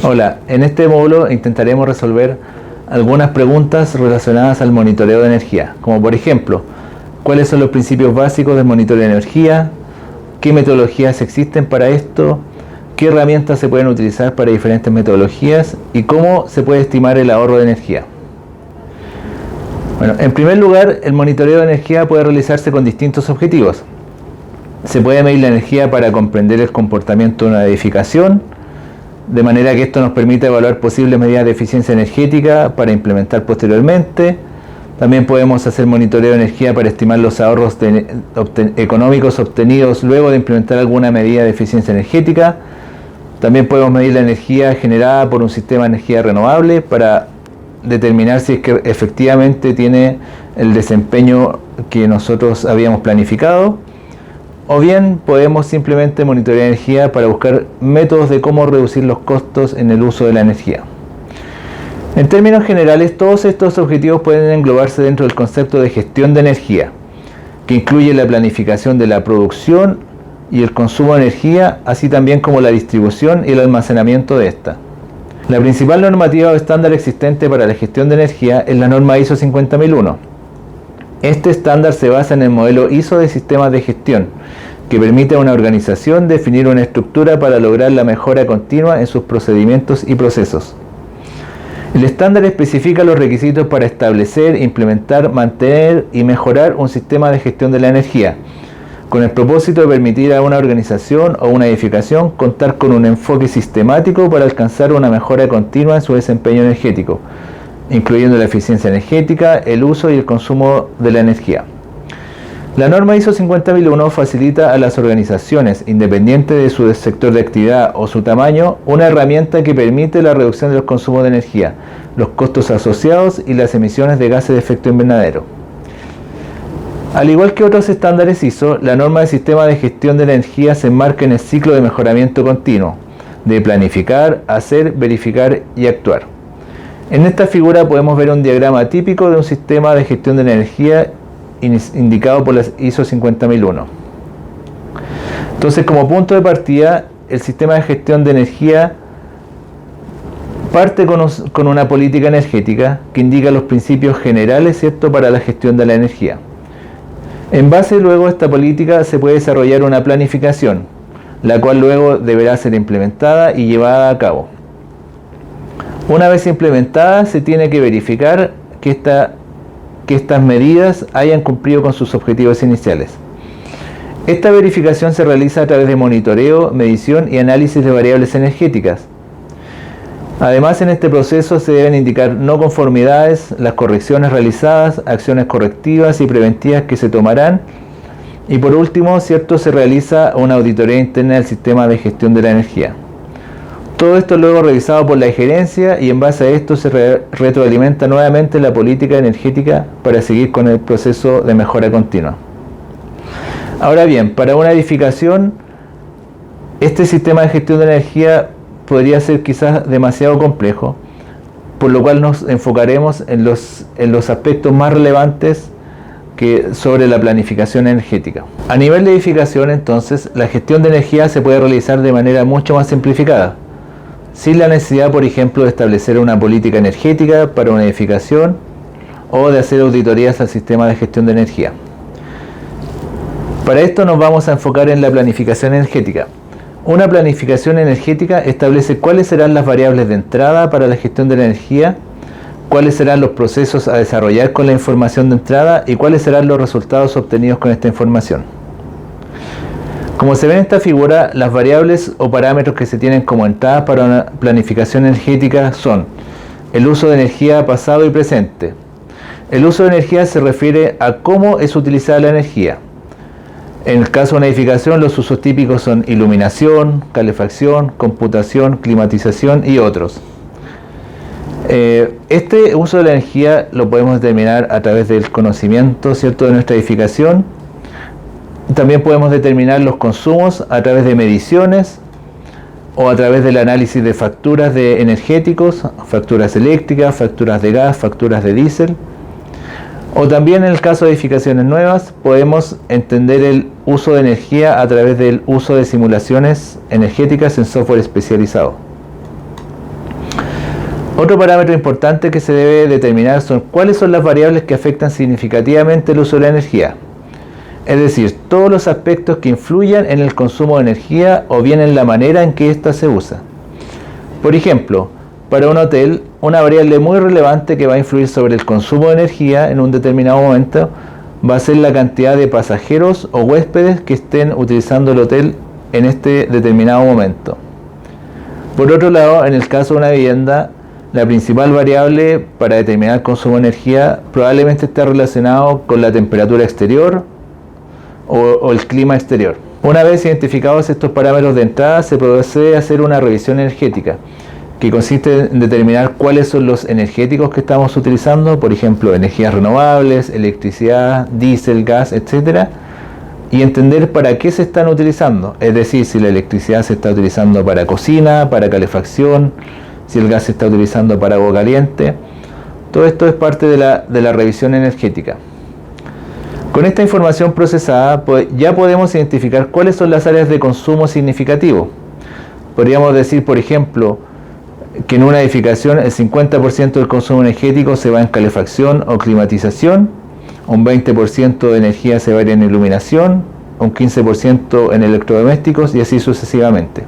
Hola, en este módulo intentaremos resolver algunas preguntas relacionadas al monitoreo de energía, como por ejemplo, ¿cuáles son los principios básicos del monitoreo de energía? ¿Qué metodologías existen para esto? ¿Qué herramientas se pueden utilizar para diferentes metodologías? ¿Y cómo se puede estimar el ahorro de energía? Bueno, en primer lugar, el monitoreo de energía puede realizarse con distintos objetivos. Se puede medir la energía para comprender el comportamiento de una edificación, de manera que esto nos permite evaluar posibles medidas de eficiencia energética para implementar posteriormente. También podemos hacer monitoreo de energía para estimar los ahorros económicos obtenidos luego de implementar alguna medida de eficiencia energética. También podemos medir la energía generada por un sistema de energía renovable para determinar si es que efectivamente tiene el desempeño que nosotros habíamos planificado. O bien podemos simplemente monitorear energía para buscar métodos de cómo reducir los costos en el uso de la energía. En términos generales, todos estos objetivos pueden englobarse dentro del concepto de gestión de energía, que incluye la planificación de la producción y el consumo de energía, así también como la distribución y el almacenamiento de esta. La principal normativa o estándar existente para la gestión de energía es la norma ISO 50001. Este estándar se basa en el modelo ISO de sistemas de gestión, que permite a una organización definir una estructura para lograr la mejora continua en sus procedimientos y procesos. El estándar especifica los requisitos para establecer, implementar, mantener y mejorar un sistema de gestión de la energía, con el propósito de permitir a una organización o una edificación contar con un enfoque sistemático para alcanzar una mejora continua en su desempeño energético, incluyendo la eficiencia energética, el uso y el consumo de la energía. La norma ISO 50001 facilita a las organizaciones, independiente de su sector de actividad o su tamaño, una herramienta que permite la reducción del consumo de energía, los costos asociados y las emisiones de gases de efecto invernadero. Al igual que otros estándares ISO, la norma de sistema de gestión de la energía se enmarca en el ciclo de mejoramiento continuo, de planificar, hacer, verificar y actuar. En esta figura podemos ver un diagrama típico de un sistema de gestión de la energía indicado por la ISO 50001. Entonces, como punto de partida, el sistema de gestión de energía parte con una política energética que indica los principios generales, ¿cierto?, para la gestión de la energía. En base luego a esta política se puede desarrollar una planificación, la cual luego deberá ser implementada y llevada a cabo. Una vez implementada, se tiene que verificar que estas medidas hayan cumplido con sus objetivos iniciales. Esta verificación se realiza a través de monitoreo, medición y análisis de variables energéticas. Además, en este proceso se deben indicar no conformidades, las correcciones realizadas, acciones correctivas y preventivas que se tomarán. Y por último, ¿cierto?, se realiza una auditoría interna del sistema de gestión de la energía. Todo esto es luego revisado por la gerencia y en base a esto se retroalimenta nuevamente la política energética para seguir con el proceso de mejora continua. Ahora bien, para una edificación, este sistema de gestión de energía podría ser quizás demasiado complejo, por lo cual nos enfocaremos en los aspectos más relevantes sobre la planificación energética. A nivel de edificación, entonces, la gestión de energía se puede realizar de manera mucho más simplificada, sin la necesidad, por ejemplo, de establecer una política energética para una edificación o de hacer auditorías al sistema de gestión de energía. Para esto nos vamos a enfocar en la planificación energética. Una planificación energética establece cuáles serán las variables de entrada para la gestión de la energía, cuáles serán los procesos a desarrollar con la información de entrada y cuáles serán los resultados obtenidos con esta información. Como se ve en esta figura, las variables o parámetros que se tienen como entradas para una planificación energética son el uso de energía pasado y presente. El uso de energía se refiere a cómo es utilizada la energía. En el caso de una edificación, los usos típicos son iluminación, calefacción, computación, climatización y otros. Este uso de la energía lo podemos determinar a través del conocimiento, ¿cierto?, de nuestra edificación. También podemos determinar los consumos a través de mediciones o a través del análisis de facturas de energéticos, facturas eléctricas, facturas de gas, facturas de diésel. O también en el caso de edificaciones nuevas podemos entender el uso de energía a través del uso de simulaciones energéticas en software especializado. Otro parámetro importante que se debe determinar son cuáles son las variables que afectan significativamente el uso de la energía. Es decir, todos los aspectos que influyan en el consumo de energía o bien en la manera en que ésta se usa. Por ejemplo, para un hotel, una variable muy relevante que va a influir sobre el consumo de energía en un determinado momento va a ser la cantidad de pasajeros o huéspedes que estén utilizando el hotel en este determinado momento. Por otro lado, en el caso de una vivienda, la principal variable para determinar el consumo de energía probablemente esté relacionado con la temperatura exterior o el clima exterior. Una vez identificados estos parámetros de entrada, se procede a hacer una revisión energética, que consiste en determinar cuáles son los energéticos que estamos utilizando, por ejemplo, energías renovables, electricidad, diésel, gas, etc. Y entender para qué se están utilizando, es decir, si la electricidad se está utilizando para cocina, para calefacción, si el gas se está utilizando para agua caliente. Todo esto es parte de la revisión energética. Con esta información procesada ya podemos identificar cuáles son las áreas de consumo significativo. Podríamos decir, por ejemplo, que en una edificación el 50% del consumo energético se va en calefacción o climatización, un 20% de energía se va a ir en iluminación, un 15% en electrodomésticos y así sucesivamente.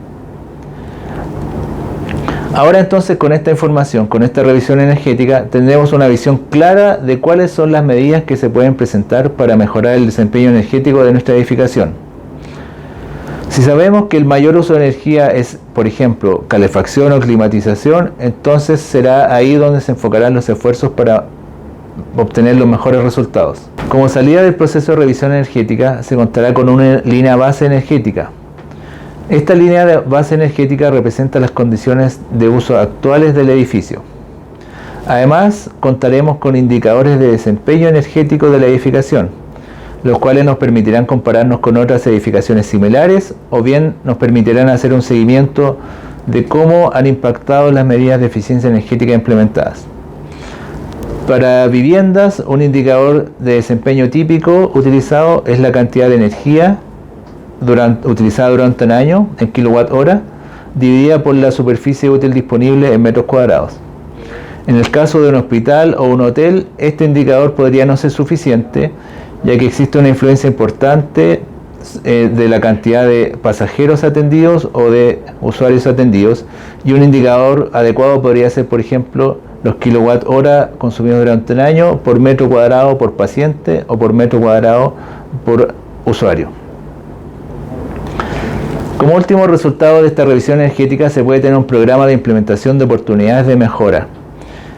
Ahora entonces, con esta información, con esta revisión energética, tendremos una visión clara de cuáles son las medidas que se pueden presentar para mejorar el desempeño energético de nuestra edificación. Si sabemos que el mayor uso de energía es, por ejemplo, calefacción o climatización, entonces será ahí donde se enfocarán los esfuerzos para obtener los mejores resultados. Como salida del proceso de revisión energética, se contará con una línea base energética. Esta línea de base energética representa las condiciones de uso actuales del edificio. Además, contaremos con indicadores de desempeño energético de la edificación, los cuales nos permitirán compararnos con otras edificaciones similares o bien nos permitirán hacer un seguimiento de cómo han impactado las medidas de eficiencia energética implementadas. Para viviendas, un indicador de desempeño típico utilizado es la cantidad de energía utilizada durante un año en kWh, dividida por la superficie útil disponible en metros cuadrados. En el caso de un hospital o un hotel, este indicador podría no ser suficiente, ya que existe una influencia importante de la cantidad de pasajeros atendidos o de usuarios atendidos, y un indicador adecuado podría ser, por ejemplo, los kWh consumidos durante un año por metro cuadrado por paciente o por metro cuadrado por usuario. Como último resultado de esta revisión energética se puede tener un programa de implementación de oportunidades de mejora,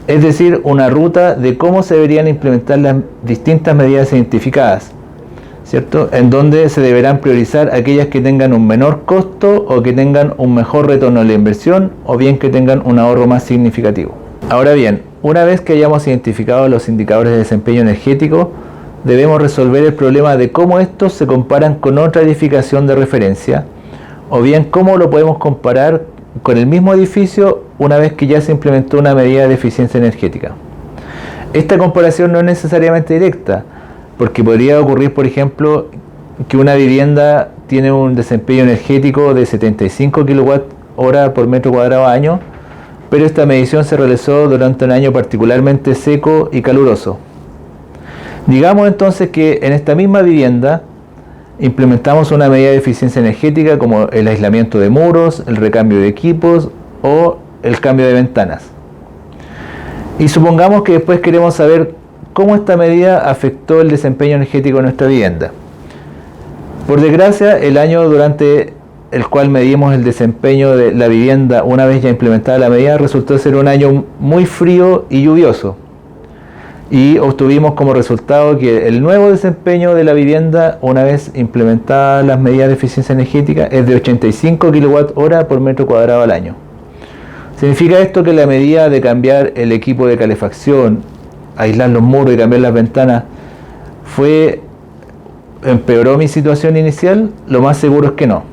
es decir, una ruta de cómo se deberían implementar las distintas medidas identificadas, ¿cierto? En donde se deberán priorizar aquellas que tengan un menor costo o que tengan un mejor retorno a la inversión o bien que tengan un ahorro más significativo. Ahora bien, una vez que hayamos identificado los indicadores de desempeño energético, debemos resolver el problema de cómo estos se comparan con otra edificación de referencia, o bien cómo lo podemos comparar con el mismo edificio una vez que ya se implementó una medida de eficiencia energética. Esta comparación no es necesariamente directa, porque podría ocurrir, por ejemplo, que una vivienda tiene un desempeño energético de 75 kWh por metro cuadrado año, pero esta medición se realizó durante un año particularmente seco y caluroso. Digamos entonces que en esta misma vivienda implementamos una medida de eficiencia energética como el aislamiento de muros, el recambio de equipos o el cambio de ventanas. Y supongamos que después queremos saber cómo esta medida afectó el desempeño energético de nuestra vivienda. Por desgracia, el año durante el cual medimos el desempeño de la vivienda una vez ya implementada la medida resultó ser un año muy frío y lluvioso. Y obtuvimos como resultado que el nuevo desempeño de la vivienda, una vez implementadas las medidas de eficiencia energética, es de 85 kWh por metro cuadrado al año. ¿Significa esto que la medida de cambiar el equipo de calefacción, aislar los muros y cambiar las ventanas, empeoró mi situación inicial? Lo más seguro es que no.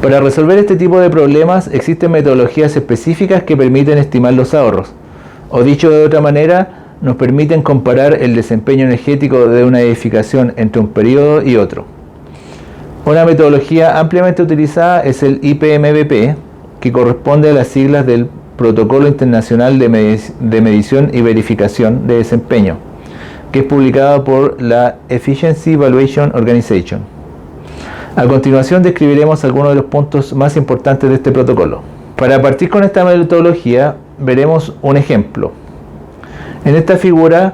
Para resolver este tipo de problemas existen metodologías específicas que permiten estimar los ahorros. O dicho de otra manera, nos permiten comparar el desempeño energético de una edificación entre un periodo y otro. Una metodología ampliamente utilizada es el IPMBP, que corresponde a las siglas del Protocolo Internacional de Medición y Verificación de Desempeño, que es publicado por la Efficiency Evaluation Organization. A continuación describiremos algunos de los puntos más importantes de este protocolo. Para partir con esta metodología, veremos un ejemplo. En esta figura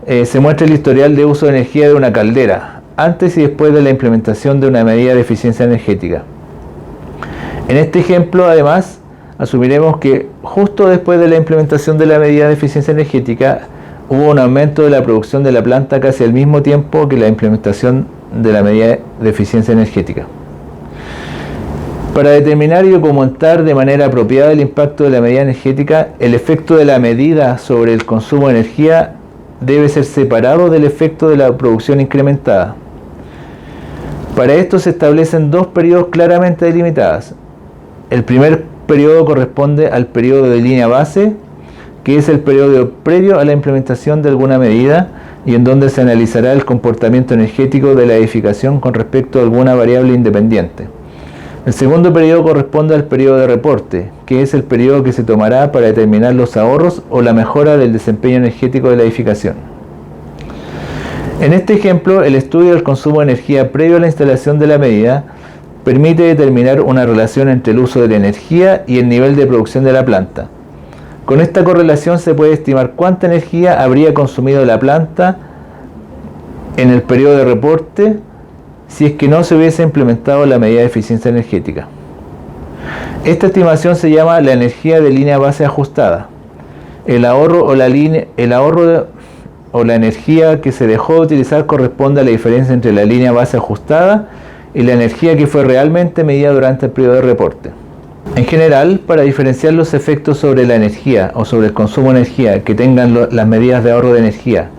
se muestra el historial de uso de energía de una caldera, antes y después de la implementación de una medida de eficiencia energética. En este ejemplo, además, asumiremos que justo después de la implementación de la medida de eficiencia energética, hubo un aumento de la producción de la planta casi al mismo tiempo que la implementación de la medida de eficiencia energética. Para determinar y documentar de manera apropiada el impacto de la medida energética, el efecto de la medida sobre el consumo de energía debe ser separado del efecto de la producción incrementada. Para esto se establecen dos periodos claramente delimitados. El primer periodo corresponde al periodo de línea base, que es el periodo previo a la implementación de alguna medida y en donde se analizará el comportamiento energético de la edificación con respecto a alguna variable independiente. El segundo periodo corresponde al periodo de reporte, que es el periodo que se tomará para determinar los ahorros o la mejora del desempeño energético de la edificación. En este ejemplo, el estudio del consumo de energía previo a la instalación de la medida permite determinar una relación entre el uso de la energía y el nivel de producción de la planta. Con esta correlación se puede estimar cuánta energía habría consumido la planta en el periodo de reporte si es que no se hubiese implementado la medida de eficiencia energética. Esta estimación se llama la energía de línea base ajustada. El ahorro o la energía que se dejó de utilizar corresponde a la diferencia entre la línea base ajustada y la energía que fue realmente medida durante el periodo de reporte. En general, para diferenciar los efectos sobre la energía o sobre el consumo de energía que tengan las medidas de ahorro de energía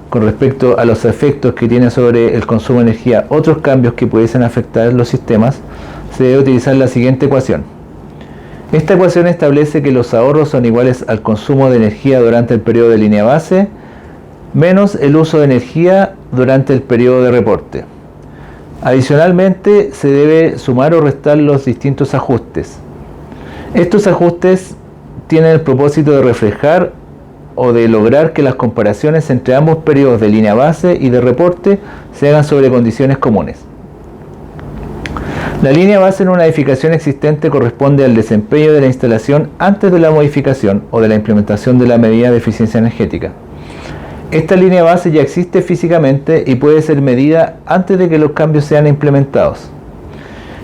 con respecto a los efectos que tiene sobre el consumo de energía otros cambios que pudiesen afectar los sistemas, se debe utilizar la siguiente ecuación. Esta ecuación establece que los ahorros son iguales al consumo de energía durante el periodo de línea base menos el uso de energía durante el periodo de reporte. Adicionalmente, se debe sumar o restar los distintos ajustes. Estos ajustes tienen el propósito de reflejar o de lograr que las comparaciones entre ambos periodos de línea base y de reporte se hagan sobre condiciones comunes. La línea base en una edificación existente corresponde al desempeño de la instalación antes de la modificación o de la implementación de la medida de eficiencia energética. Esta línea base ya existe físicamente y puede ser medida antes de que los cambios sean implementados.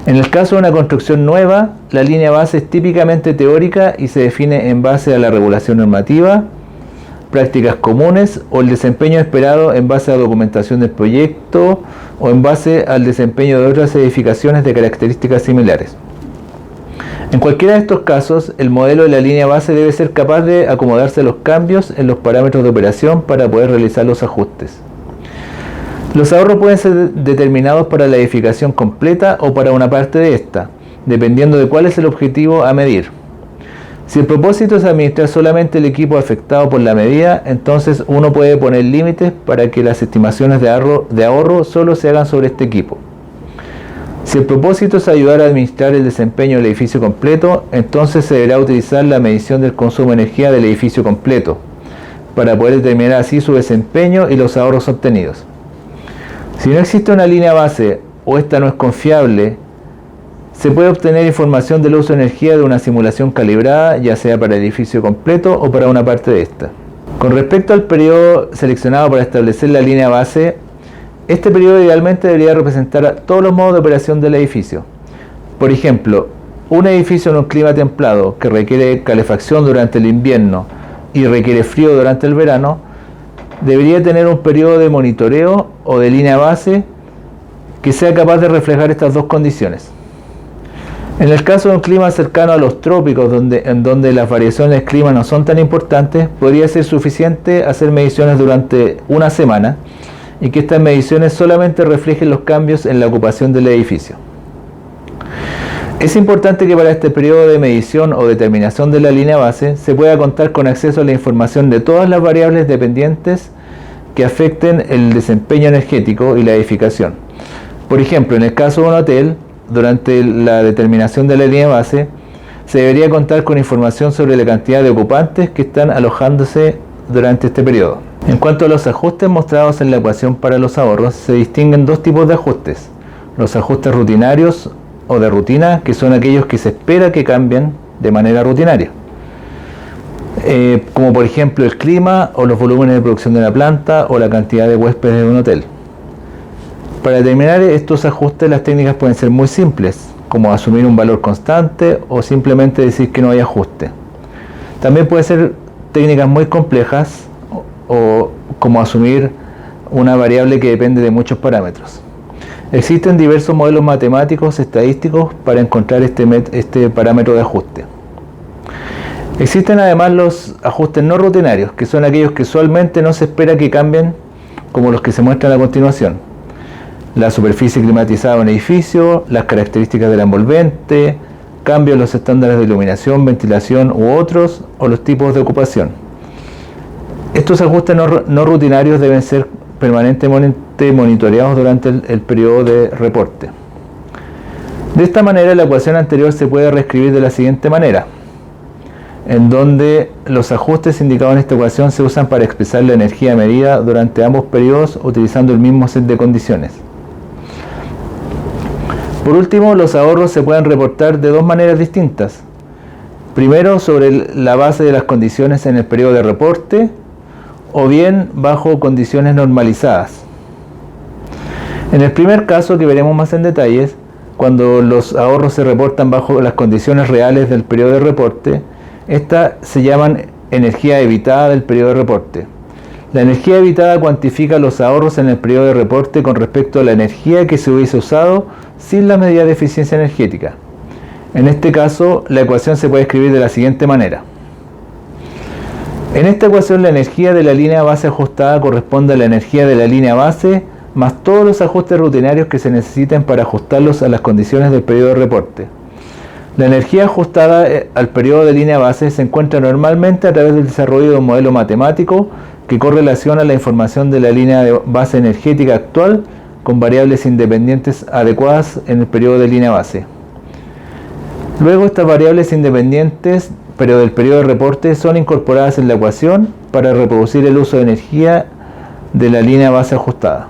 En el caso de una construcción nueva, la línea base es típicamente teórica y se define en base a la regulación normativa, prácticas comunes o el desempeño esperado en base a documentación del proyecto o en base al desempeño de otras edificaciones de características similares. En cualquiera de estos casos, el modelo de la línea base debe ser capaz de acomodarse a los cambios en los parámetros de operación para poder realizar los ajustes. Los ahorros pueden ser determinados para la edificación completa o para una parte de esta, dependiendo de cuál es el objetivo a medir. Si el propósito es administrar solamente el equipo afectado por la medida, entonces uno puede poner límites para que las estimaciones de ahorro solo se hagan sobre este equipo. Si el propósito es ayudar a administrar el desempeño del edificio completo, entonces se deberá utilizar la medición del consumo de energía del edificio completo, para poder determinar así su desempeño y los ahorros obtenidos. Si no existe una línea base o esta no es confiable, se puede obtener información del uso de energía de una simulación calibrada, ya sea para el edificio completo o para una parte de esta. Con respecto al periodo seleccionado para establecer la línea base, este periodo idealmente debería representar todos los modos de operación del edificio. Por ejemplo, un edificio en un clima templado que requiere calefacción durante el invierno y requiere frío durante el verano, debería tener un periodo de monitoreo o de línea base que sea capaz de reflejar estas dos condiciones. En el caso de un clima cercano a los trópicos, en donde las variaciones del clima no son tan importantes, podría ser suficiente hacer mediciones durante una semana y que estas mediciones solamente reflejen los cambios en la ocupación del edificio. Es importante que para este periodo de medición o determinación de la línea base se pueda contar con acceso a la información de todas las variables dependientes que afecten el desempeño energético y la edificación. Por ejemplo, en el caso de un hotel, durante la determinación de la línea base, se debería contar con información sobre la cantidad de ocupantes que están alojándose durante este periodo. En cuanto a los ajustes mostrados en la ecuación para los ahorros, se distinguen dos tipos de ajustes: los ajustes rutinarios o de rutina, que son aquellos que se espera que cambien de manera rutinaria, como por ejemplo el clima o los volúmenes de producción de una planta o la cantidad de huéspedes de un hotel. Para determinar estos ajustes, las técnicas pueden ser muy simples, como asumir un valor constante o simplemente decir que no hay ajuste. También pueden ser técnicas muy complejas, o como asumir una variable que depende de muchos parámetros. Existen diversos modelos matemáticos estadísticos para encontrar este parámetro de ajuste. Existen además los ajustes no rutinarios, que son aquellos que usualmente no se espera que cambien, como los que se muestran a continuación: la superficie climatizada de un edificio, las características del envolvente, cambios en los estándares de iluminación, ventilación u otros, o los tipos de ocupación. Estos ajustes no rutinarios deben ser permanentemente monitoreados durante el periodo de reporte. De esta manera, la ecuación anterior se puede reescribir de la siguiente manera, en donde los ajustes indicados en esta ecuación se usan para expresar la energía medida durante ambos periodos utilizando el mismo set de condiciones. Por último, los ahorros se pueden reportar de dos maneras distintas. Primero, sobre la base de las condiciones en el periodo de reporte, o bien bajo condiciones normalizadas. En el primer caso, que veremos más en detalles, cuando los ahorros se reportan bajo las condiciones reales del periodo de reporte, estas se llaman energía evitada del periodo de reporte. La energía evitada cuantifica los ahorros en el periodo de reporte con respecto a la energía que se hubiese usado sin la medida de eficiencia energética. En este caso, la ecuación se puede escribir de la siguiente manera. En esta ecuación, la energía de la línea base ajustada corresponde a la energía de la línea base más todos los ajustes rutinarios que se necesiten para ajustarlos a las condiciones del periodo de reporte. La energía ajustada al periodo de línea base se encuentra normalmente a través del desarrollo de un modelo matemático que correlaciona la información de la línea de base energética actual con variables independientes adecuadas en el periodo de línea base. Luego, estas variables independientes pero del periodo de reporte son incorporadas en la ecuación para reproducir el uso de energía de la línea base ajustada.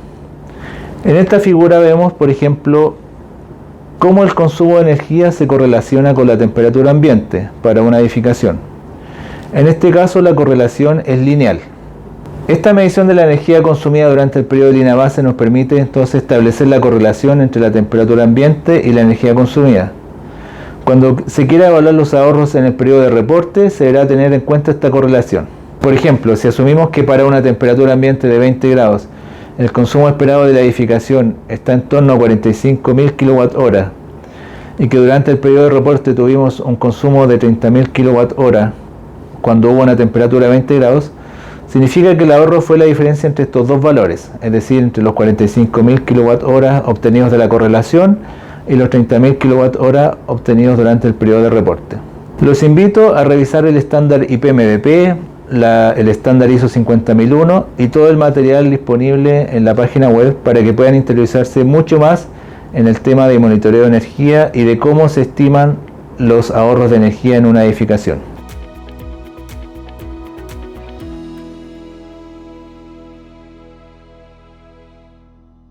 En esta figura vemos, por ejemplo, cómo el consumo de energía se correlaciona con la temperatura ambiente para una edificación. En este caso, la correlación es lineal. Esta medición de la energía consumida durante el periodo de línea base nos permite entonces establecer la correlación entre la temperatura ambiente y la energía consumida. Cuando se quiera evaluar los ahorros en el periodo de reporte, se deberá tener en cuenta esta correlación. Por ejemplo, si asumimos que para una temperatura ambiente de 20 grados, el consumo esperado de la edificación está en torno a 45.000 kWh y que durante el periodo de reporte tuvimos un consumo de 30.000 kWh cuando hubo una temperatura de 20 grados, significa que el ahorro fue la diferencia entre estos dos valores, es decir, entre los 45.000 kWh obtenidos de la correlación y los 30.000 kWh obtenidos durante el periodo de reporte. Los invito a revisar el estándar IPMBP, el estándar ISO 50001 y todo el material disponible en la página web para que puedan interiorizarse mucho más en el tema de monitoreo de energía y de cómo se estiman los ahorros de energía en una edificación.